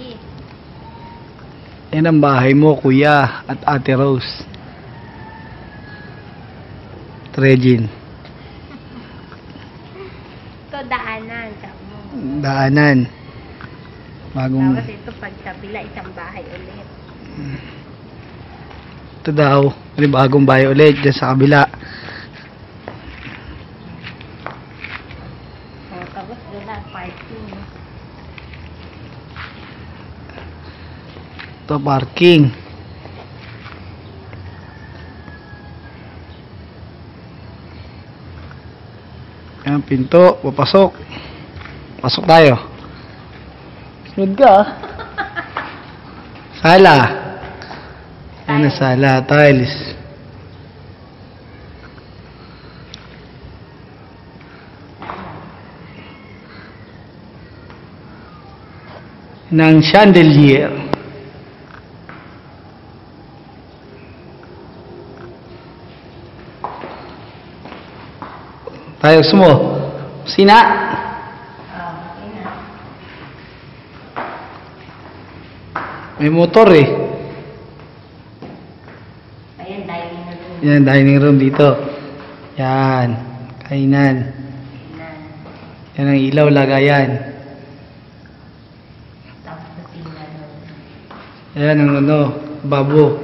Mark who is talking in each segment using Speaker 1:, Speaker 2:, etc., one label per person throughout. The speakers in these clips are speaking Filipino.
Speaker 1: Sige.
Speaker 2: Yan ang bahay mo, Kuya at Ate Rose. Regine.
Speaker 1: Ito, daanan. Tamo.
Speaker 2: Daanan. Bagong...
Speaker 1: Tapos ito, pagkabila, isang bahay ulit.
Speaker 2: Ito daw, bagong bahay ulit dyan sa kabila.
Speaker 1: O, tapos doon parking.
Speaker 2: Ito parking. Ayan, pinto, papasok. Pasok tayo. Sunod ka. Sala. Ayan ang sala, tiles. Ng chandelier. Tayo mo. Sina. May motor eh.
Speaker 1: Ayan, dining room.
Speaker 2: Yan, dining room dito. Yan. Kainan. Yan ang ilaw, lagayan.
Speaker 1: Tapos kusina doon.
Speaker 2: Yan ang ano, babo.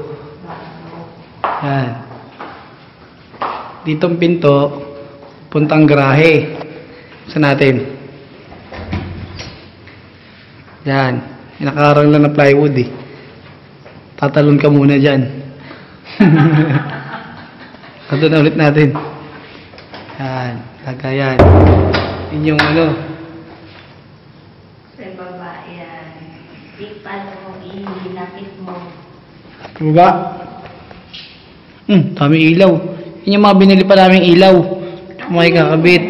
Speaker 2: Yan. Ditong pinto, puntang garahe. Saan natin? Yan. Nakakarang lang na plywood eh. Tatalon ka muna dyan. Ito na ulit natin. Yan. Lagayan. Yun yung ano.
Speaker 1: Sa baba, yan. Di paano mo ilinapit mo.
Speaker 2: Baba. Dami ilaw. Yun yung mga binili pa naming ilaw. May kakabit.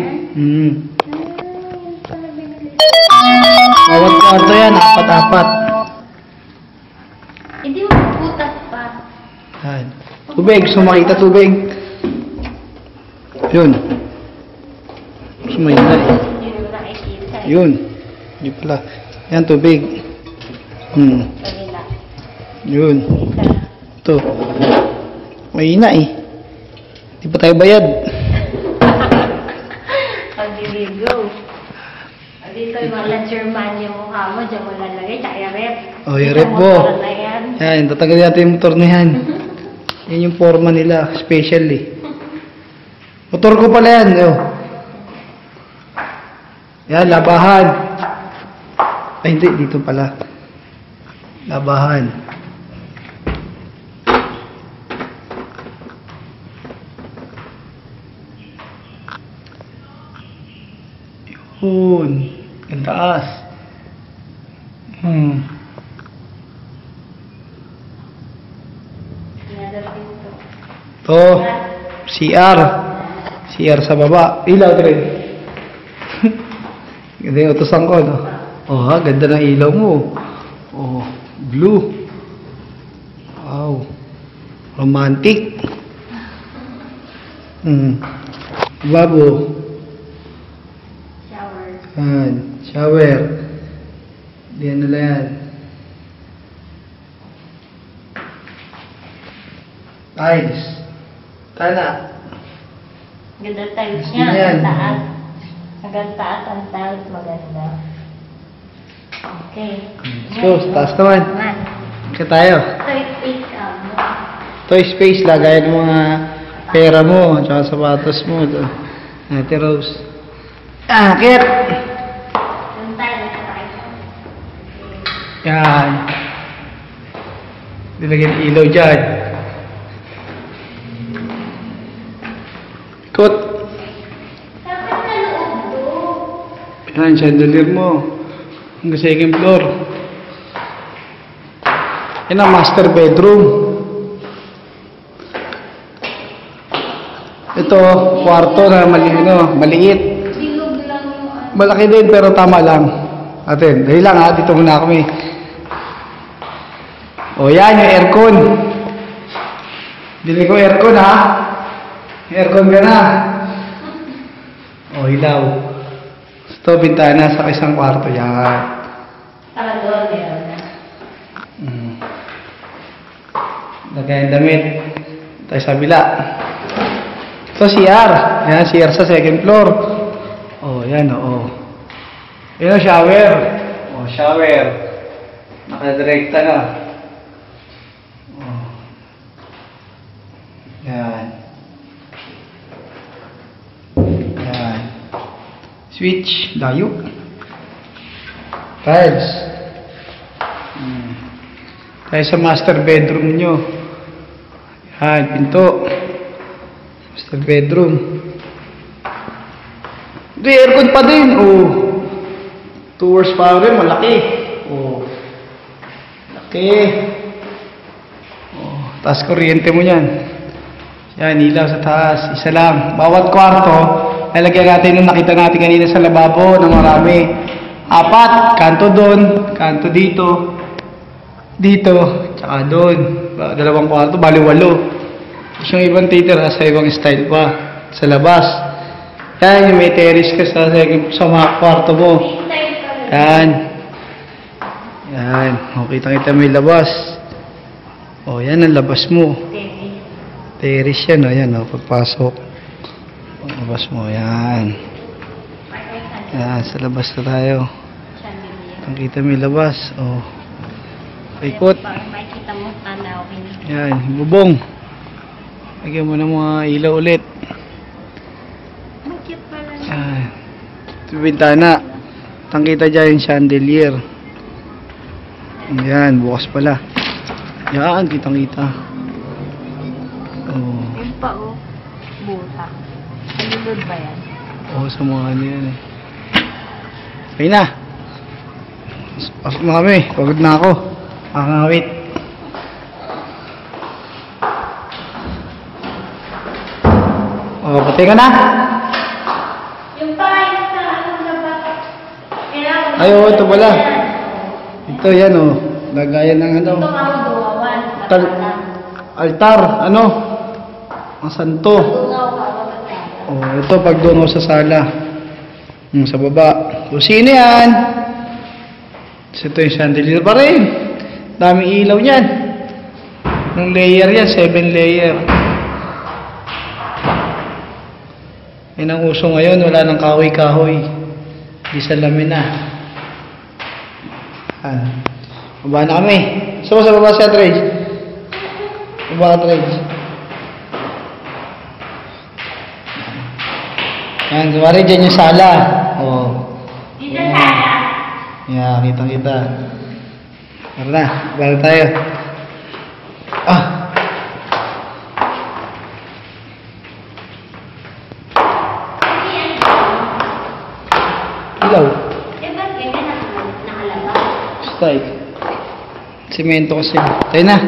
Speaker 2: Bawat kwarto yan, apat-apat.
Speaker 1: Hindi mo butas pa.
Speaker 2: Yan. Tubig, gusto makita tubig. Yun. Gusto mo yun na eh.
Speaker 1: Hindi mo nakikita.
Speaker 2: Yun. Hindi pala. Yan, tubig.
Speaker 1: Kabila.
Speaker 2: Yun.
Speaker 1: Isa.
Speaker 2: Ito. Mahina eh. Hindi pa tayo bayad.
Speaker 1: Pag-diligo. Dito yung mga German yung mukha mo, dyan mo lalagay, tsaka yung rep.
Speaker 2: Oh, yung rep mo. Yan, tatanggalin natin yung motor na yan. Yan yung forma nila, special eh. Motor ko pala yan, oh. Yan, labahan. Ay, hindi, dito pala. Labahan. Yun. Ang taas. To, CR. CR sa baba. Ilaw rin. Ganda yung utosan ko, no? Oh, ha? Ganda ng ilaw mo. Oh, blue. Wow. Romantic. Babo.
Speaker 1: Shower.
Speaker 2: Yan. Shower. Diyan nila yan. Tiles. Tala.
Speaker 1: Ganda tiles
Speaker 2: Gusto
Speaker 1: niya,
Speaker 2: niya yan.
Speaker 1: ang taas. Hanggang taas ang tiles, maganda. Okay.
Speaker 2: So, sa taas naman. Kaya tayo.
Speaker 1: So, it's
Speaker 2: Toy space, lagayan mo mga pera mo, tsaka sapatos mo. Ate Rose. Kit!
Speaker 1: yung tiles sa tayo.
Speaker 2: Yan. Nilagyan ilaw dyan. Ikot.
Speaker 1: Dapat sa loob doon.
Speaker 2: Yan, chandelier mo. Hanggang second floor. Yan ang master bedroom. Ito, kwarto na maliit.
Speaker 1: Bilog lang yung ano.
Speaker 2: Malaki din pero tama lang. Atin, dahil lang ha, dito muna kami. O yan, yung aircon. Bili ko aircon ha. Aircon ka na. O, ilaw. Ito, bintana sa isang kwarto. Yan.
Speaker 1: Para doon, meron na.
Speaker 2: Lagyan ng damit. Tayo sa bila. Ito, CR. Yan, CR sa second floor. Oh, yan, oh. Yan, shower. Oh, shower. Nakadirekta na. Oh. Yan. Yan. Switch, dayo. Tiles. Tayo sa master bedroom nyo. Yan, pinto. Master bedroom. Ito, aircon pa din. Oh. 2 horsepower, malaki. Oh. Laki. Oh, taas kuryente mo yan. Yan, ilaw sa taas. Isa lang. Bawat kwarto, lalagyan natin nung nakita natin kanina sa lababo na marami. 4. Kanto doon, kanto dito. Dito, tsaka doon. 2 kwarto, bali 8. Tapos yung ibang titira sa ibang style pa. Sa labas. Yan, yung may terrace ka sa mga kwarto mo. Yan. Yan. O, kitang-kita may labas. O, yan ang labas mo. Terrace yan, o. Yan, o. Pagpasok. O, labas mo. Yan. Yan, sa labas na tayo. Kitang-kita may labas. O. Ikot.
Speaker 1: Makikita mo, tanawin.
Speaker 2: Yan, bubong. Lagyan mo ng mga ilaw ulit.
Speaker 1: Cute pala.
Speaker 2: Yan. Ito yung bintana. Tangkita dyan yung chandelier. Yan, bukas pala. Yan, kitang-kita. Oh.
Speaker 1: Yung pa, oh. Buta. Nalulod ba yan?
Speaker 2: Oo, sa mga ano yan eh. Okay na. Pasok na kami. Pagod na ako. Kakawit. Oh, pati ka na?
Speaker 1: Yung pa, yung sa ano na ba? Kailangan.
Speaker 2: Ay, oo, ito pala. Ito, yan oh. Lagayan ng ano.
Speaker 1: Ito ako duwawan.
Speaker 2: Altar, ano? Ang santo.
Speaker 1: Dungaw ka ako matala.
Speaker 2: Oh, ito pagdungaw sa sala. Sa baba. Kusina yan. Ito yung chandelier pa rin. Daming ilaw yan. Yung layer yan, 7 layer. Yan ang uso ngayon, wala nang kahoy-kahoy. Di salamin na. Baba na kami. Gusto mo sa baba si Atrage? Baba Atrage. Yan, kumari dyan yung sala. Oh.
Speaker 1: Dito sana.
Speaker 2: Yeah, kitang-kita. Tara na, balik tayo. Ah! Ilaw.
Speaker 1: Eh, ba't ganyan nakalabas?
Speaker 2: Style. Semento kasi. Tayo na.